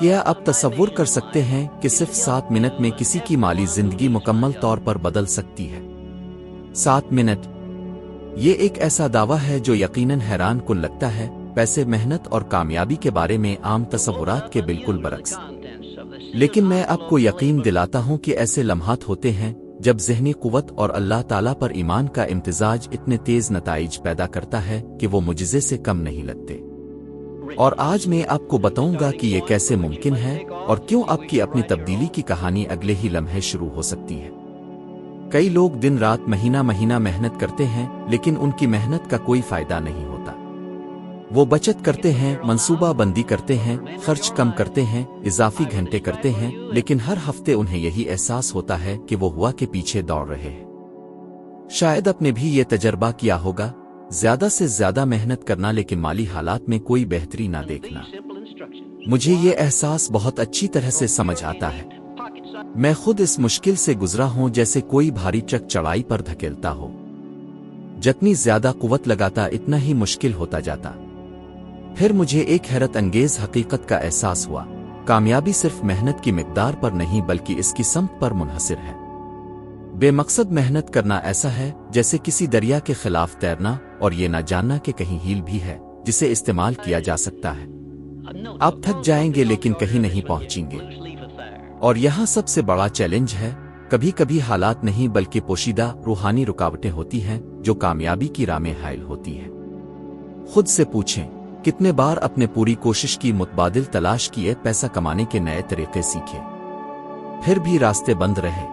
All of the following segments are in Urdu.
کیا آپ تصور کر سکتے ہیں کہ صرف 7 منٹ میں کسی کی مالی زندگی مکمل طور پر بدل سکتی ہے؟ 7 منٹ، یہ ایک ایسا دعویٰ ہے جو یقیناً حیران کن لگتا ہے، پیسے، محنت اور کامیابی کے بارے میں عام تصورات کے بالکل برعکس۔ لیکن میں آپ کو یقین دلاتا ہوں کہ ایسے لمحات ہوتے ہیں جب ذہنی قوت اور اللہ تعالیٰ پر ایمان کا امتزاج اتنے تیز نتائج پیدا کرتا ہے کہ وہ معجزے سے کم نہیں لگتے۔ اور آج میں آپ کو بتاؤں گا کہ یہ کیسے ممکن ہے اور کیوں آپ کی اپنی تبدیلی کی کہانی اگلے ہی لمحے شروع ہو سکتی ہے۔ کئی لوگ دن رات مہینہ محنت کرتے ہیں لیکن ان کی محنت کا کوئی فائدہ نہیں ہوتا۔ وہ بچت کرتے ہیں، منصوبہ بندی کرتے ہیں، خرچ کم کرتے ہیں، اضافی گھنٹے کرتے ہیں، لیکن ہر ہفتے انہیں یہی احساس ہوتا ہے کہ وہ ہوا کے پیچھے دوڑ رہے ہیں۔ شاید آپ نے بھی یہ تجربہ کیا ہوگا، زیادہ سے زیادہ محنت کرنا لیکن مالی حالات میں کوئی بہتری نہ دیکھنا۔ مجھے یہ احساس بہت اچھی طرح سے سمجھ آتا ہے۔ میں خود اس مشکل سے گزرا ہوں جیسے کوئی بھاری ٹرک چڑھائی پر دھکیلتا ہو۔ جتنی زیادہ قوت لگاتا اتنا ہی مشکل ہوتا جاتا۔ پھر مجھے ایک حیرت انگیز حقیقت کا احساس ہوا، کامیابی صرف محنت کی مقدار پر نہیں بلکہ اس کی سمت پر منحصر ہے۔ بے مقصد محنت کرنا ایسا ہے جیسے کسی دریا کے خلاف تیرنا اور یہ نہ جاننا کہ کہیں ہیل بھی ہے جسے استعمال کیا جا سکتا ہے۔ آپ تھک جائیں گے لیکن کہیں نہیں پہنچیں گے۔ اور یہاں سب سے بڑا چیلنج ہے، کبھی کبھی حالات نہیں بلکہ پوشیدہ روحانی رکاوٹیں ہوتی ہیں جو کامیابی کی راہ میں حائل ہوتی ہیں۔ خود سے پوچھیں، کتنے بار اپنے پوری کوشش کی متبادل تلاش کیے، پیسہ کمانے کے نئے طریقے سیکھے، پھر بھی راستے بند رہے؟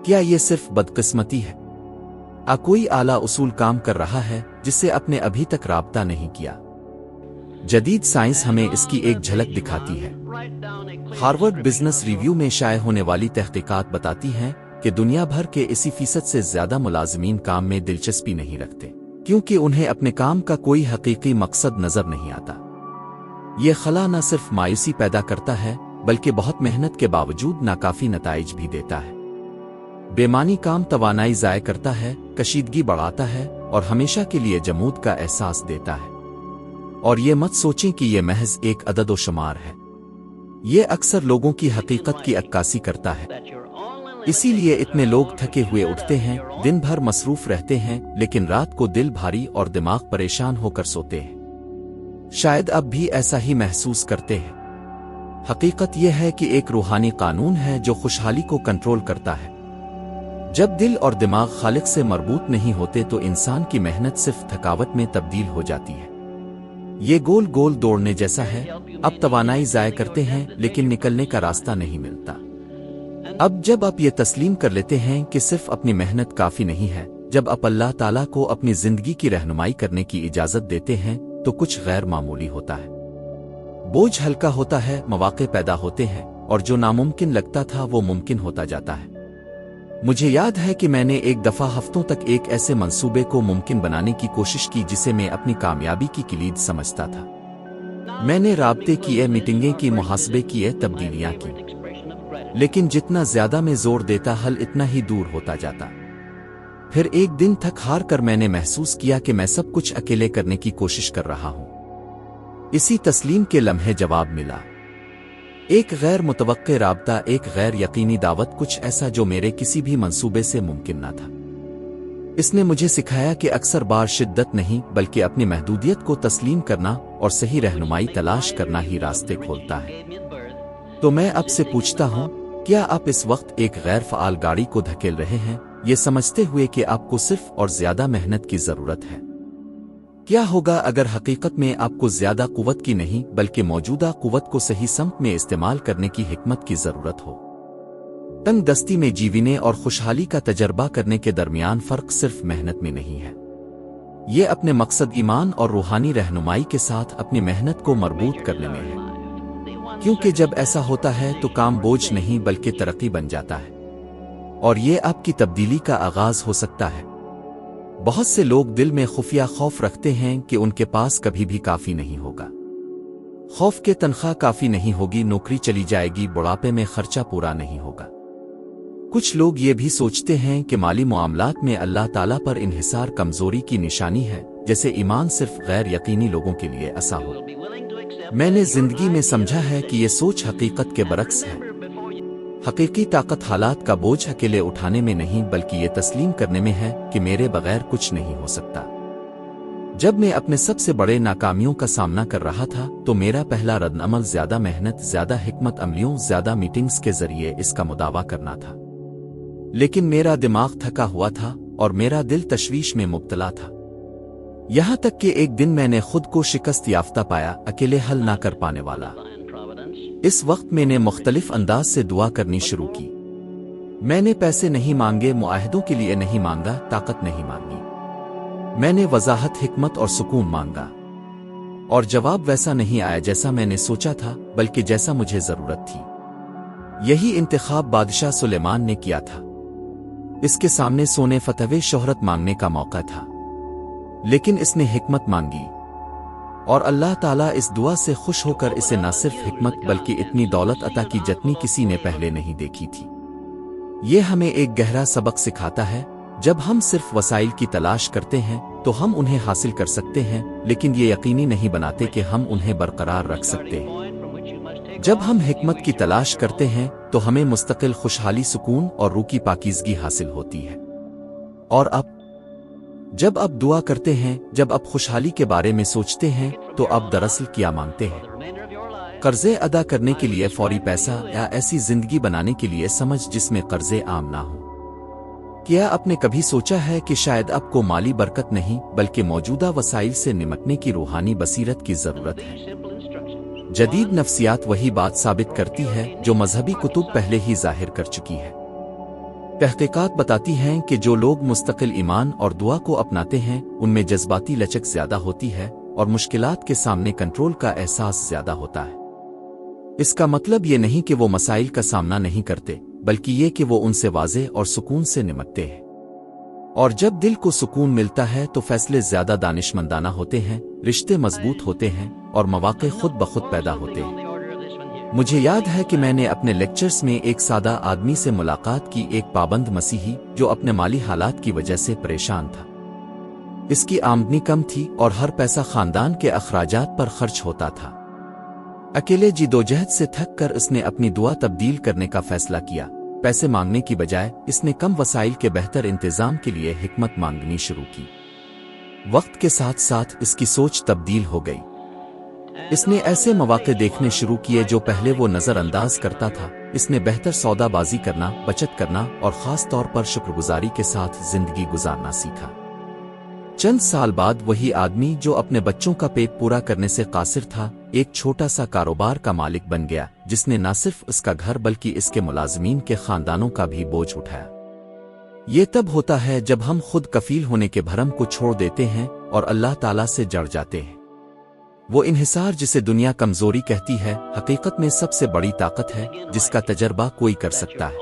کیا یہ صرف بدقسمتی ہے؟ کوئی اعلیٰ اصول کام کر رہا ہے جس سے آپ نے ابھی تک رابطہ نہیں کیا؟ جدید سائنس ہمیں اس کی ایک جھلک دکھاتی ہے۔ ہارورڈ بزنس ریویو میں شائع ہونے والی تحقیقات بتاتی ہیں کہ دنیا بھر کے 80% سے زیادہ ملازمین کام میں دلچسپی نہیں رکھتے کیونکہ انہیں اپنے کام کا کوئی حقیقی مقصد نظر نہیں آتا۔ یہ خلا نہ صرف مایوسی پیدا کرتا ہے بلکہ بہت محنت کے باوجود ناکافی نتائج بھی دیتا ہے۔ بے معنی کام توانائی ضائع کرتا ہے، کشیدگی بڑھاتا ہے اور ہمیشہ کے لیے جمود کا احساس دیتا ہے۔ اور یہ مت سوچیں کہ یہ محض ایک عدد و شمار ہے، یہ اکثر لوگوں کی حقیقت کی عکاسی کرتا ہے۔ اسی لیے اتنے لوگ تھکے ہوئے اٹھتے ہیں، دن بھر مصروف رہتے ہیں لیکن رات کو دل بھاری اور دماغ پریشان ہو کر سوتے ہیں۔ شاید اب بھی ایسا ہی محسوس کرتے ہیں۔ حقیقت یہ ہے کہ ایک روحانی قانون ہے جو خوشحالی کو کنٹرول کرتا ہے۔ جب دل اور دماغ خالق سے مربوط نہیں ہوتے تو انسان کی محنت صرف تھکاوٹ میں تبدیل ہو جاتی ہے۔ یہ گول گول دوڑنے جیسا ہے، اب توانائی ضائع کرتے ہیں لیکن نکلنے کا راستہ نہیں ملتا۔ اب جب آپ یہ تسلیم کر لیتے ہیں کہ صرف اپنی محنت کافی نہیں ہے، جب آپ اللہ تعالیٰ کو اپنی زندگی کی رہنمائی کرنے کی اجازت دیتے ہیں تو کچھ غیر معمولی ہوتا ہے۔ بوجھ ہلکا ہوتا ہے، مواقع پیدا ہوتے ہیں اور جو ناممکن لگتا تھا وہ ممکن ہوتا جاتا ہے۔ مجھے یاد ہے کہ میں نے ایک دفعہ ہفتوں تک ایک ایسے منصوبے کو ممکن بنانے کی کوشش کی جسے میں اپنی کامیابی کی کلید سمجھتا تھا۔ میں نے رابطے کیے، میٹنگیں کی، محاسبے کیے، تبدیلیاں کی، لیکن جتنا زیادہ میں زور دیتا حل اتنا ہی دور ہوتا جاتا۔ پھر ایک دن تھک ہار کر میں نے محسوس کیا کہ میں سب کچھ اکیلے کرنے کی کوشش کر رہا ہوں۔ اسی تسلیم کے لمحے جواب ملا، ایک غیر متوقع رابطہ، ایک غیر یقینی دعوت، کچھ ایسا جو میرے کسی بھی منصوبے سے ممکن نہ تھا۔ اس نے مجھے سکھایا کہ اکثر بار شدت نہیں بلکہ اپنی محدودیت کو تسلیم کرنا اور صحیح رہنمائی تلاش کرنا ہی راستے کھولتا ہے۔ تو میں اب سے پوچھتا ہوں، کیا آپ اس وقت ایک غیر فعال گاڑی کو دھکیل رہے ہیں، یہ سمجھتے ہوئے کہ آپ کو صرف اور زیادہ محنت کی ضرورت ہے؟ کیا ہوگا اگر حقیقت میں آپ کو زیادہ قوت کی نہیں بلکہ موجودہ قوت کو صحیح سمت میں استعمال کرنے کی حکمت کی ضرورت ہو؟ تنگ دستی میں جیونے اور خوشحالی کا تجربہ کرنے کے درمیان فرق صرف محنت میں نہیں ہے، یہ اپنے مقصد، ایمان اور روحانی رہنمائی کے ساتھ اپنی محنت کو مربوط کرنے میں ہے۔ کیونکہ جب ایسا ہوتا ہے تو کام بوجھ نہیں بلکہ ترقی بن جاتا ہے، اور یہ آپ کی تبدیلی کا آغاز ہو سکتا ہے۔ بہت سے لوگ دل میں خفیہ خوف رکھتے ہیں کہ ان کے پاس کبھی بھی کافی نہیں ہوگا۔ خوف کے تنخواہ کافی نہیں ہوگی، نوکری چلی جائے گی، بڑھاپے میں خرچہ پورا نہیں ہوگا۔ کچھ لوگ یہ بھی سوچتے ہیں کہ مالی معاملات میں اللہ تعالیٰ پر انحصار کمزوری کی نشانی ہے، جیسے ایمان صرف غیر یقینی لوگوں کے لیے ایسا ہو۔ میں نے زندگی میں سمجھا ہے کہ یہ سوچ حقیقت کے برعکس ہے۔ حقیقی طاقت حالات کا بوجھ اکیلے اٹھانے میں نہیں بلکہ یہ تسلیم کرنے میں ہے کہ میرے بغیر کچھ نہیں ہو سکتا۔ جب میں اپنے سب سے بڑے ناکامیوں کا سامنا کر رہا تھا تو میرا پہلا رد عمل زیادہ محنت، زیادہ حکمت عملیوں، زیادہ میٹنگز کے ذریعے اس کا مداوع کرنا تھا۔ لیکن میرا دماغ تھکا ہوا تھا اور میرا دل تشویش میں مبتلا تھا۔ یہاں تک کہ ایک دن میں نے خود کو شکست یافتہ پایا، اکیلے حل نہ کر پانے والا۔ اس وقت میں نے مختلف انداز سے دعا کرنی شروع کی۔ میں نے پیسے نہیں مانگے، معاہدوں کے لیے نہیں مانگا، طاقت نہیں مانگی۔ میں نے وضاحت، حکمت اور سکون مانگا، اور جواب ویسا نہیں آیا جیسا میں نے سوچا تھا، بلکہ جیسا مجھے ضرورت تھی۔ یہی انتخاب بادشاہ سلیمان نے کیا تھا۔ اس کے سامنے سونے، فتوے، شہرت مانگنے کا موقع تھا، لیکن اس نے حکمت مانگی، اور اللہ تعالیٰ اس دعا سے خوش ہو کر اسے نہ صرف حکمت بلکہ اتنی دولت عطا کی جتنی کسی نے پہلے نہیں دیکھی تھی۔ یہ ہمیں ایک گہرا سبق سکھاتا ہے، جب ہم صرف وسائل کی تلاش کرتے ہیں تو ہم انہیں حاصل کر سکتے ہیں، لیکن یہ یقینی نہیں بناتے کہ ہم انہیں برقرار رکھ سکتے ہیں۔ جب ہم حکمت کی تلاش کرتے ہیں تو ہمیں مستقل خوشحالی، سکون اور روح کی پاکیزگی حاصل ہوتی ہے۔ اور جب آپ دعا کرتے ہیں، جب آپ خوشحالی کے بارے میں سوچتے ہیں تو آپ دراصل کیا مانگتے ہیں؟ قرضے ادا کرنے کے لیے فوری پیسہ، یا ایسی زندگی بنانے کے لیے سمجھ جس میں قرضے عام نہ ہوں؟ کیا آپ نے کبھی سوچا ہے کہ شاید آپ کو مالی برکت نہیں بلکہ موجودہ وسائل سے نمٹنے کی روحانی بصیرت کی ضرورت ہے؟ جدید نفسیات وہی بات ثابت کرتی ہے جو مذہبی کتب پہلے ہی ظاہر کر چکی ہے۔ تحقیقات بتاتی ہیں کہ جو لوگ مستقل ایمان اور دعا کو اپناتے ہیں ان میں جذباتی لچک زیادہ ہوتی ہے اور مشکلات کے سامنے کنٹرول کا احساس زیادہ ہوتا ہے۔ اس کا مطلب یہ نہیں کہ وہ مسائل کا سامنا نہیں کرتے، بلکہ یہ کہ وہ ان سے واضح اور سکون سے نمٹتے ہیں۔ اور جب دل کو سکون ملتا ہے تو فیصلے زیادہ دانشمندانہ ہوتے ہیں، رشتے مضبوط ہوتے ہیں اور مواقع خود بخود پیدا ہوتے ہیں۔ مجھے یاد ہے کہ میں نے اپنے لیکچرز میں ایک سادہ آدمی سے ملاقات کی، ایک پابند مسیحی جو اپنے مالی حالات کی وجہ سے پریشان تھا۔ اس کی آمدنی کم تھی اور ہر پیسہ خاندان کے اخراجات پر خرچ ہوتا تھا۔ اکیلے جدوجہد سے تھک کر اس نے اپنی دعا تبدیل کرنے کا فیصلہ کیا۔ پیسے مانگنے کی بجائے اس نے کم وسائل کے بہتر انتظام کے لیے حکمت مانگنی شروع کی۔ وقت کے ساتھ ساتھ اس کی سوچ تبدیل ہو گئی۔ اس نے ایسے مواقع دیکھنے شروع کیے جو پہلے وہ نظر انداز کرتا تھا۔ اس نے بہتر سودا بازی کرنا، بچت کرنا اور خاص طور پر شکرگزاری کے ساتھ زندگی گزارنا سیکھا۔ چند سال بعد وہی آدمی جو اپنے بچوں کا پیٹ پورا کرنے سے قاصر تھا، ایک چھوٹا سا کاروبار کا مالک بن گیا، جس نے نہ صرف اس کا گھر بلکہ اس کے ملازمین کے خاندانوں کا بھی بوجھ اٹھایا۔ یہ تب ہوتا ہے جب ہم خود کفیل ہونے کے بھرم کو چھوڑ دیتے ہیں اور اللہ تعالیٰ سے جڑ جاتے ہیں۔ وہ انحصار جسے دنیا کمزوری کہتی ہے، حقیقت میں سب سے بڑی طاقت ہے جس کا تجربہ کوئی کر سکتا ہے۔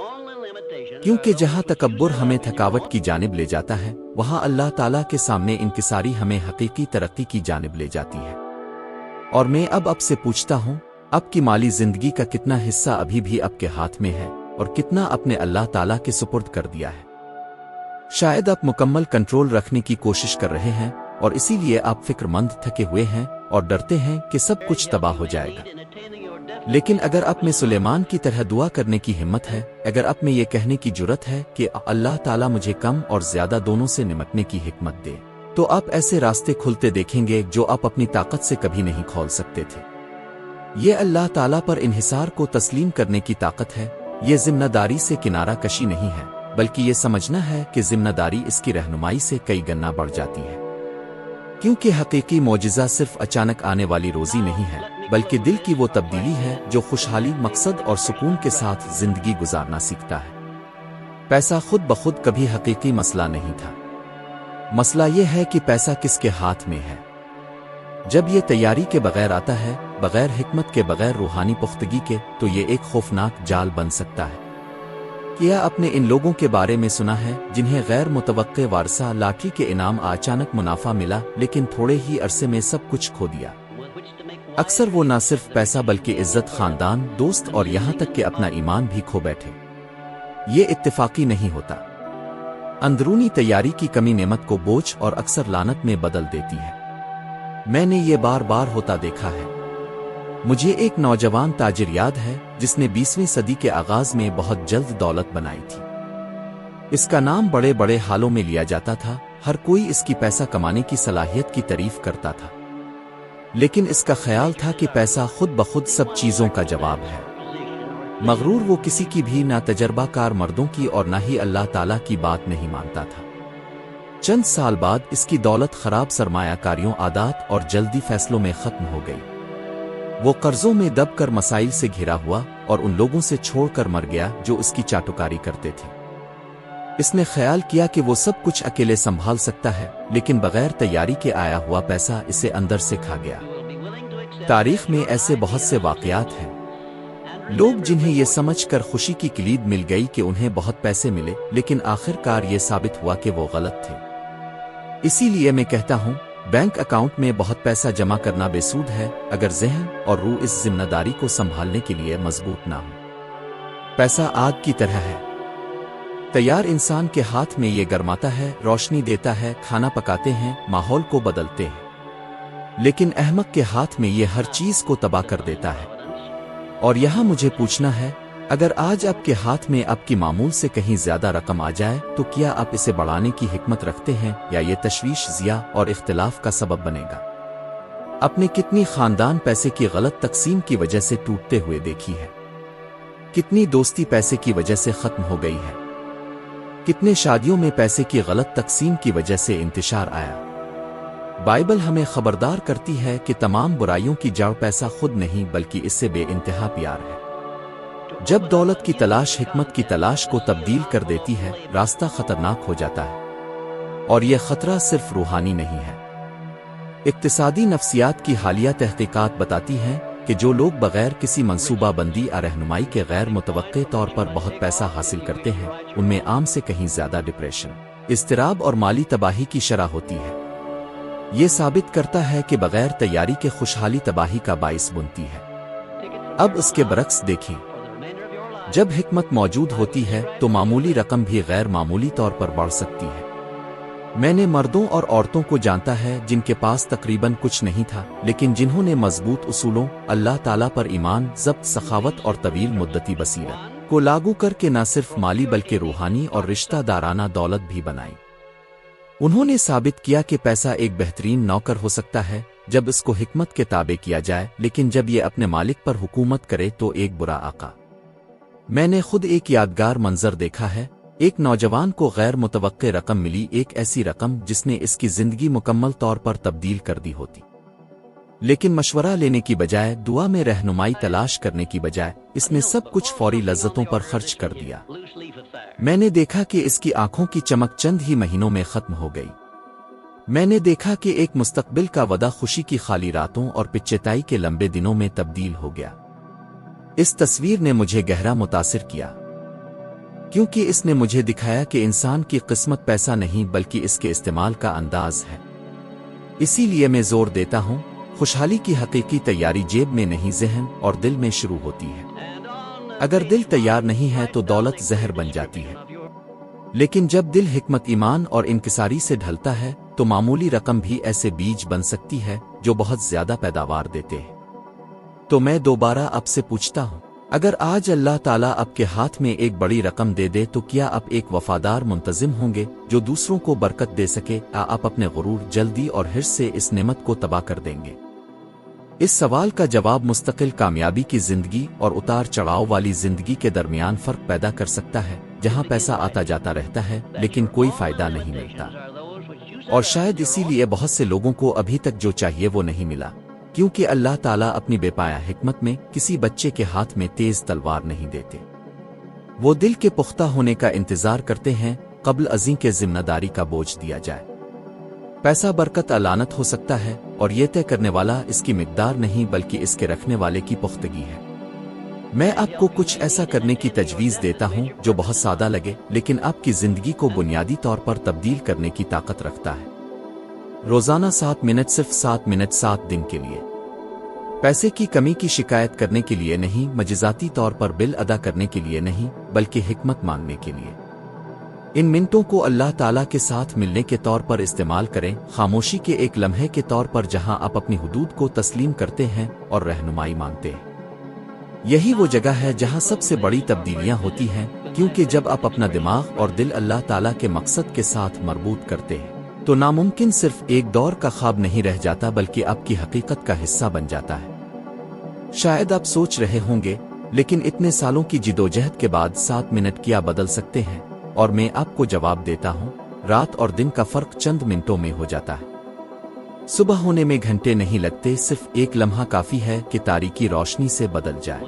کیونکہ جہاں تکبر ہمیں تھکاوٹ کی جانب لے جاتا ہے، وہاں اللہ تعالیٰ کے سامنے انکساری ہمیں حقیقی ترقی کی جانب لے جاتی ہے۔ اور میں اب آپ سے پوچھتا ہوں، آپ کی مالی زندگی کا کتنا حصہ ابھی بھی آپ کے ہاتھ میں ہے اور کتنا اپنے اللہ تعالیٰ کے سپرد کر دیا ہے؟ شاید آپ مکمل کنٹرول رکھنے کی کوشش کر رہے ہیں اور اسی لیے آپ فکر مند، تھکے ہوئے ہیں اور ڈرتے ہیں کہ سب کچھ تباہ ہو جائے گا۔ لیکن اگر آپ میں سلیمان کی طرح دعا کرنے کی ہمت ہے، اگر آپ میں یہ کہنے کی جرت ہے کہ اللہ تعالیٰ مجھے کم اور زیادہ دونوں سے نمٹنے کی حکمت دے، تو آپ ایسے راستے کھلتے دیکھیں گے جو آپ اپنی طاقت سے کبھی نہیں کھول سکتے تھے۔ یہ اللہ تعالیٰ پر انحصار کو تسلیم کرنے کی طاقت ہے۔ یہ ذمہ داری سے کنارہ کشی نہیں ہے، بلکہ یہ سمجھنا ہے کہ ذمہ داری اس کی رہنمائی سے کئی گنا بڑھ جاتی ہے۔ کیونکہ حقیقی معجزہ صرف اچانک آنے والی روزی نہیں ہے، بلکہ دل کی وہ تبدیلی ہے جو خوشحالی، مقصد اور سکون کے ساتھ زندگی گزارنا سیکھتا ہے۔ پیسہ خود بخود کبھی حقیقی مسئلہ نہیں تھا۔ مسئلہ یہ ہے کہ پیسہ کس کے ہاتھ میں ہے۔ جب یہ تیاری کے بغیر آتا ہے، بغیر حکمت کے، بغیر روحانی پختگی کے، تو یہ ایک خوفناک جال بن سکتا ہے۔ کیا آپ نے ان لوگوں کے بارے میں سنا ہے جنہیں غیر متوقع وارثہ لاٹری کے انعام اچانک منافع ملا لیکن تھوڑے ہی عرصے میں سب کچھ کھو دیا؟ اکثر وہ نہ صرف پیسہ بلکہ عزت، خاندان، دوست اور یہاں تک کہ اپنا ایمان بھی کھو بیٹھے۔ یہ اتفاقی نہیں ہوتا۔ اندرونی تیاری کی کمی نعمت کو بوجھ اور اکثر لعنت میں بدل دیتی ہے۔ میں نے یہ بار بار ہوتا دیکھا ہے۔ مجھے ایک نوجوان تاجر یاد ہے جس نے 20ویں صدی کے آغاز میں بہت جلد دولت بنائی تھی۔ اس کا نام بڑے بڑے حالوں میں لیا جاتا تھا، ہر کوئی اس کی پیسہ کمانے کی صلاحیت کی تعریف کرتا تھا، لیکن اس کا خیال تھا کہ پیسہ خود بخود سب چیزوں کا جواب ہے۔ مغرور وہ کسی کی بھی نہ تجربہ کار مردوں کی اور نہ ہی اللہ تعالیٰ کی بات نہیں مانتا تھا۔ چند سال بعد اس کی دولت خراب سرمایہ کاریوں، عادات اور جلدی فیصلوں میں ختم ہو گئی۔ وہ قرضوں میں دب کر مسائل سے گھرا ہوا اور ان لوگوں سے چھوڑ کر مر گیا جو اس کی چاٹوکاری کرتے تھے۔ اس نے خیال کیا کہ وہ سب کچھ اکیلے سنبھال سکتا ہے، لیکن بغیر تیاری کے آیا ہوا پیسہ اسے اندر سے کھا گیا۔ تاریخ میں ایسے بہت سے واقعات ہیں، لوگ جنہیں یہ سمجھ کر خوشی کی کلید مل گئی کہ انہیں بہت پیسے ملے، لیکن آخر کار یہ ثابت ہوا کہ وہ غلط تھے۔ اسی لیے میں کہتا ہوں، بینک اکاؤنٹ میں بہت پیسہ جمع کرنا بے سود ہے اگر ذہن اور روح اس ذمہ داری کو سنبھالنے کے لیے مضبوط نہ ہو۔ پیسہ آگ کی طرح ہے، تیار انسان کے ہاتھ میں یہ گرماتا ہے، روشنی دیتا ہے، کھانا پکاتے ہیں، ماحول کو بدلتے ہیں، لیکن احمق کے ہاتھ میں یہ ہر چیز کو تباہ کر دیتا ہے۔ اور یہاں مجھے پوچھنا ہے، اگر آج آپ کے ہاتھ میں آپ کی معمول سے کہیں زیادہ رقم آ جائے تو کیا آپ اسے بڑھانے کی حکمت رکھتے ہیں، یا یہ تشویش، ضیاع اور اختلاف کا سبب بنے گا؟ آپ نے کتنی خاندان پیسے کی غلط تقسیم کی وجہ سے ٹوٹتے ہوئے دیکھی ہے؟ کتنی دوستی پیسے کی وجہ سے ختم ہو گئی ہے؟ کتنے شادیوں میں پیسے کی غلط تقسیم کی وجہ سے انتشار آیا؟ بائبل ہمیں خبردار کرتی ہے کہ تمام برائیوں کی جڑ پیسہ خود نہیں بلکہ اس سے بے انتہا پیار ہے۔ جب دولت کی تلاش حکمت کی تلاش کو تبدیل کر دیتی ہے، راستہ خطرناک ہو جاتا ہے، اور یہ خطرہ صرف روحانی نہیں ہے۔ اقتصادی نفسیات کی حالیہ تحقیقات بتاتی ہیں کہ جو لوگ بغیر کسی منصوبہ بندی یا رہنمائی کے غیر متوقع طور پر بہت پیسہ حاصل کرتے ہیں، ان میں عام سے کہیں زیادہ ڈپریشن، اضطراب اور مالی تباہی کی شرح ہوتی ہے۔ یہ ثابت کرتا ہے کہ بغیر تیاری کے خوشحالی تباہی کا باعث بنتی ہے۔ اب اس کے برعکس دیکھیں، جب حکمت موجود ہوتی ہے تو معمولی رقم بھی غیر معمولی طور پر بڑھ سکتی ہے۔ میں نے مردوں اور عورتوں کو جانتا ہے جن کے پاس تقریباً کچھ نہیں تھا، لیکن جنہوں نے مضبوط اصولوں، اللہ تعالیٰ پر ایمان، ضبط، سخاوت اور طویل مدتی بصیرت کو لاگو کر کے نہ صرف مالی بلکہ روحانی اور رشتہ دارانہ دولت بھی بنائی۔ انہوں نے ثابت کیا کہ پیسہ ایک بہترین نوکر ہو سکتا ہے جب اس کو حکمت کے تابع کیا جائے، لیکن جب یہ اپنے مالک پر حکومت کرے تو ایک برا آقا۔ میں نے خود ایک یادگار منظر دیکھا ہے، ایک نوجوان کو غیر متوقع رقم ملی، ایک ایسی رقم جس نے اس کی زندگی مکمل طور پر تبدیل کر دی ہوتی، لیکن مشورہ لینے کی بجائے، دعا میں رہنمائی تلاش کرنے کی بجائے، اس نے سب کچھ فوری لذتوں پر خرچ کر دیا۔ میں نے دیکھا کہ اس کی آنکھوں کی چمک چند ہی مہینوں میں ختم ہو گئی۔ میں نے دیکھا کہ ایک مستقبل کا وعدہ خوشی کی خالی راتوں اور پچیتائی کے لمبے دنوں میں تبدیل ہو گیا۔ اس تصویر نے مجھے گہرا متاثر کیا، کیونکہ اس نے مجھے دکھایا کہ انسان کی قسمت پیسہ نہیں بلکہ اس کے استعمال کا انداز ہے۔ اسی لیے میں زور دیتا ہوں، خوشحالی کی حقیقی تیاری جیب میں نہیں، ذہن اور دل میں شروع ہوتی ہے۔ اگر دل تیار نہیں ہے تو دولت زہر بن جاتی ہے، لیکن جب دل حکمت، ایمان اور انکساری سے ڈھلتا ہے تو معمولی رقم بھی ایسے بیج بن سکتی ہے جو بہت زیادہ پیداوار دیتے ہیں۔ تو میں دوبارہ آپ سے پوچھتا ہوں، اگر آج اللہ تعالیٰ آپ کے ہاتھ میں ایک بڑی رقم دے دے تو کیا آپ ایک وفادار منتظم ہوں گے جو دوسروں کو برکت دے سکے، یا آپ اپنے غرور، جلدی اور حرص سے اس نعمت کو تباہ کر دیں گے؟ اس سوال کا جواب مستقل کامیابی کی زندگی اور اتار چڑھاؤ والی زندگی کے درمیان فرق پیدا کر سکتا ہے، جہاں پیسہ آتا جاتا رہتا ہے لیکن کوئی فائدہ نہیں ملتا۔ اور شاید اسی لیے بہت سے لوگوں کو ابھی تک جو چاہیے وہ نہیں ملا، کیونکہ اللہ تعالیٰ اپنی بے پایا حکمت میں کسی بچے کے ہاتھ میں تیز تلوار نہیں دیتے۔ وہ دل کے پختہ ہونے کا انتظار کرتے ہیں قبل ازیں کے ذمہ داری کا بوجھ دیا جائے۔ پیسہ برکت یا لعنت ہو سکتا ہے، اور یہ طے کرنے والا اس کی مقدار نہیں بلکہ اس کے رکھنے والے کی پختگی ہے۔ میں آپ کو کچھ ایسا کرنے کی تجویز دیتا ہوں جو بہت سادہ لگے لیکن آپ کی زندگی کو بنیادی طور پر تبدیل کرنے کی طاقت رکھتا ہے۔ روزانہ 7 منٹ، صرف 7 منٹ 7 دن کے لیے۔ پیسے کی کمی کی شکایت کرنے کے لیے نہیں، مجازاتی طور پر بل ادا کرنے کے لیے نہیں، بلکہ حکمت مانگنے کے لیے۔ ان منٹوں کو اللہ تعالیٰ کے ساتھ ملنے کے طور پر استعمال کریں، خاموشی کے ایک لمحے کے طور پر جہاں آپ اپنی حدود کو تسلیم کرتے ہیں اور رہنمائی مانگتے ہیں۔ یہی وہ جگہ ہے جہاں سب سے بڑی تبدیلیاں ہوتی ہیں، کیونکہ جب آپ اپنا دماغ اور دل اللہ تعالیٰ کے مقصد کے ساتھ مربوط کرتے ہیں تو ناممکن صرف ایک دور کا خواب نہیں رہ جاتا بلکہ آپ کی حقیقت کا حصہ بن جاتا ہے۔ شاید آپ سوچ رہے ہوں گے، لیکن اتنے سالوں کی جدوجہد کے بعد 7 منٹ کیا بدل سکتے ہیں؟ اور میں آپ کو جواب دیتا ہوں، رات اور دن کا فرق چند منٹوں میں ہو جاتا ہے۔ صبح ہونے میں گھنٹے نہیں لگتے، صرف ایک لمحہ کافی ہے کہ تاریکی روشنی سے بدل جائے۔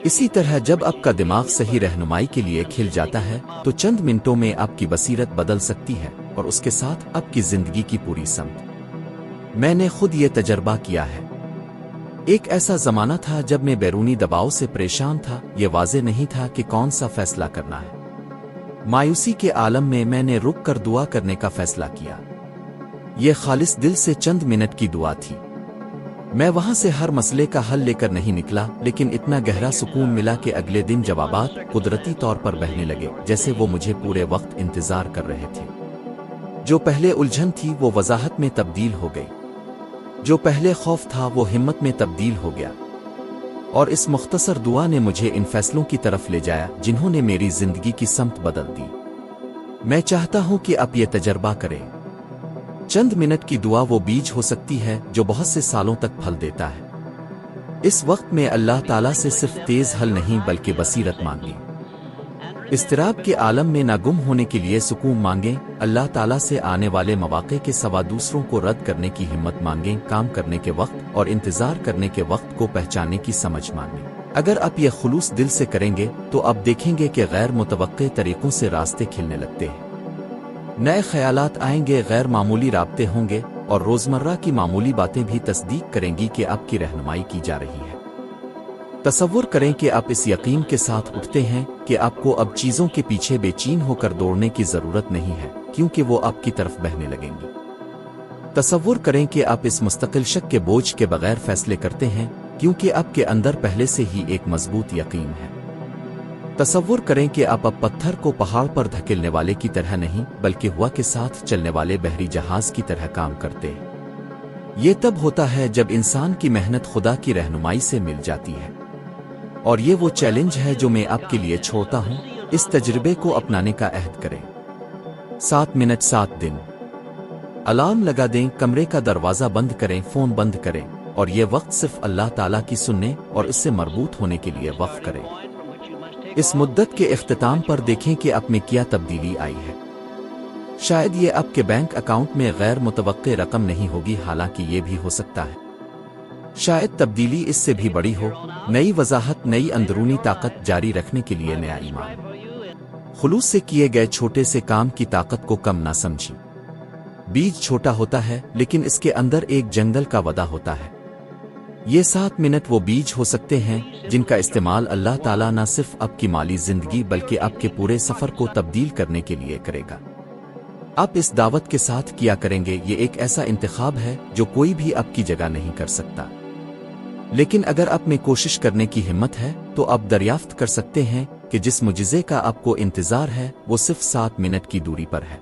اسی طرح جب آپ کا دماغ صحیح رہنمائی کے لیے کھل جاتا ہے تو چند منٹوں میں آپ کی بصیرت بدل سکتی ہے اور اس کے ساتھ آپ کی زندگی کی پوری سمت۔ میں نے خود یہ تجربہ کیا ہے۔ ایک ایسا زمانہ تھا جب میں بیرونی دباؤ سے پریشان تھا، یہ واضح نہیں تھا کہ کون سا فیصلہ کرنا ہے۔ مایوسی کے عالم میں میں نے رک کر دعا کرنے کا فیصلہ کیا۔ یہ خالص دل سے چند منٹ کی دعا تھی۔ میں وہاں سے ہر مسئلے کا حل لے کر نہیں نکلا، لیکن اتنا گہرا سکون ملا کہ اگلے دن جوابات قدرتی طور پر بہنے لگے، جیسے وہ مجھے پورے وقت انتظار کر رہے تھے۔ جو پہلے الجھن تھی وہ وضاحت میں تبدیل ہو گئی، جو پہلے خوف تھا وہ ہمت میں تبدیل ہو گیا، اور اس مختصر دعا نے مجھے ان فیصلوں کی طرف لے جایا جنہوں نے میری زندگی کی سمت بدل دی۔ میں چاہتا ہوں کہ آپ یہ تجربہ کریں۔ چند منٹ کی دعا وہ بیج ہو سکتی ہے جو بہت سے سالوں تک پھل دیتا ہے۔ اس وقت میں اللہ تعالیٰ سے صرف تیز حل نہیں بلکہ بصیرت مانگیں۔ اضطراب کے عالم میں نہ گم ہونے کے لیے سکون مانگیں، اللہ تعالیٰ سے آنے والے مواقع کے سوا دوسروں کو رد کرنے کی ہمت مانگیں، کام کرنے کے وقت اور انتظار کرنے کے وقت کو پہچاننے کی سمجھ مانگیں۔ اگر آپ یہ خلوص دل سے کریں گے تو آپ دیکھیں گے کہ غیر متوقع طریقوں سے راستے کھلنے لگتے ہیں۔ نئے خیالات آئیں گے، غیر معمولی رابطے ہوں گے، اور روزمرہ کی معمولی باتیں بھی تصدیق کریں گی کہ آپ کی رہنمائی کی جا رہی ہے۔ تصور کریں کہ آپ اس یقین کے ساتھ اٹھتے ہیں کہ آپ کو اب چیزوں کے پیچھے بے چین ہو کر دوڑنے کی ضرورت نہیں ہے، کیونکہ وہ آپ کی طرف بہنے لگیں گی۔ تصور کریں کہ آپ اس مستقل شک کے بوجھ کے بغیر فیصلے کرتے ہیں، کیونکہ آپ کے اندر پہلے سے ہی ایک مضبوط یقین ہے۔ تصور کریں کہ آپ اب پتھر کو پہاڑ پر دھکیلنے والے کی طرح نہیں بلکہ ہوا کے ساتھ چلنے والے بحری جہاز کی طرح کام کرتے ہیں۔ یہ تب ہوتا ہے جب انسان کی محنت خدا کی رہنمائی سے مل جاتی ہے، اور یہ وہ چیلنج ہے جو میں آپ کے لیے چھوڑتا ہوں۔ اس تجربے کو اپنانے کا عہد کریں۔ 7 منٹ 7 دن۔ الارم لگا دیں، کمرے کا دروازہ بند کریں، فون بند کریں، اور یہ وقت صرف اللہ تعالیٰ کی سننے اور اس سے مربوط ہونے کے لیے وقف کریں۔ اس مدت کے اختتام پر دیکھیں کہ آپ میں کیا تبدیلی آئی ہے۔ شاید یہ آپ کے بینک اکاؤنٹ میں غیر متوقع رقم نہیں ہوگی، حالانکہ یہ بھی ہو سکتا ہے۔ شاید تبدیلی اس سے بھی بڑی ہو، نئی وضاحت، نئی اندرونی طاقت، جاری رکھنے کے لیے نیا ایمان۔ خلوص سے کیے گئے چھوٹے سے کام کی طاقت کو کم نہ سمجھیں۔ بیج چھوٹا ہوتا ہے لیکن اس کے اندر ایک جنگل کا ودا ہوتا ہے۔ یہ 7 منٹ وہ بیج ہو سکتے ہیں جن کا استعمال اللہ تعالیٰ نہ صرف آپ کی مالی زندگی بلکہ آپ کے پورے سفر کو تبدیل کرنے کے لیے کرے گا۔ آپ اس دعوت کے ساتھ کیا کریں گے، یہ ایک ایسا انتخاب ہے جو کوئی بھی آپ کی جگہ نہیں کر سکتا، لیکن اگر آپ میں کوشش کرنے کی ہمت ہے تو آپ دریافت کر سکتے ہیں کہ جس معجزے کا آپ کو انتظار ہے وہ صرف 7 منٹ کی دوری پر ہے۔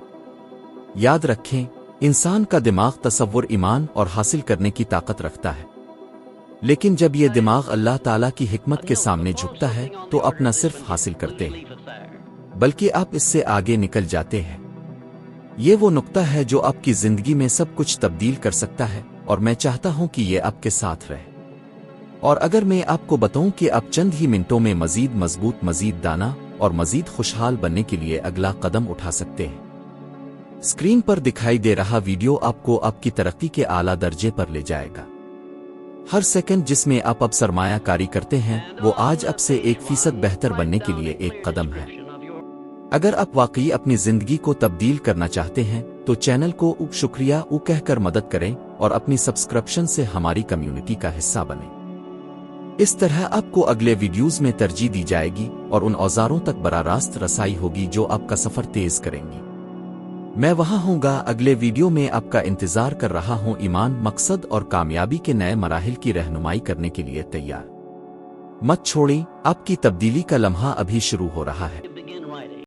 یاد رکھیں، انسان کا دماغ تصور، ایمان اور حاصل کرنے کی طاقت رکھتا ہے، لیکن جب یہ دماغ اللہ تعالیٰ کی حکمت کے سامنے جھکتا ہے تو آپ نہ صرف حاصل کرتے ہیں بلکہ آپ اس سے آگے نکل جاتے ہیں۔ یہ وہ نقطہ ہے جو آپ کی زندگی میں سب کچھ تبدیل کر سکتا ہے، اور میں چاہتا ہوں کہ یہ آپ کے ساتھ رہے۔ اور اگر میں آپ کو بتاؤں کہ آپ چند ہی منٹوں میں مزید مضبوط، مزید دانا اور مزید خوشحال بننے کے لیے اگلا قدم اٹھا سکتے ہیں۔ اسکرین پر دکھائی دے رہا ویڈیو آپ کو آپ کی ترقی کے اعلیٰ درجے پر لے جائے گا۔ ہر سیکنڈ جس میں آپ اب سرمایہ کاری کرتے ہیں وہ آج اب سے 1% بہتر بننے کے لیے ایک قدم ہے۔ اگر آپ واقعی اپنی زندگی کو تبدیل کرنا چاہتے ہیں تو چینل کو شکریہ کہہ کر مدد کریں اور اپنی سبسکرپشن سے ہماری کمیونٹی کا حصہ بنیں۔ اس طرح آپ کو اگلے ویڈیوز میں ترجیح دی جائے گی اور ان اوزاروں تک براہ راست رسائی ہوگی جو آپ کا سفر تیز کریں گی۔ میں وہاں ہوں گا، اگلے ویڈیو میں آپ کا انتظار کر رہا ہوں۔ ایمان، مقصد اور کامیابی کے نئے مراحل کی رہنمائی کرنے کے لیے تیار مت چھوڑیں، آپ کی تبدیلی کا لمحہ ابھی شروع ہو رہا ہے۔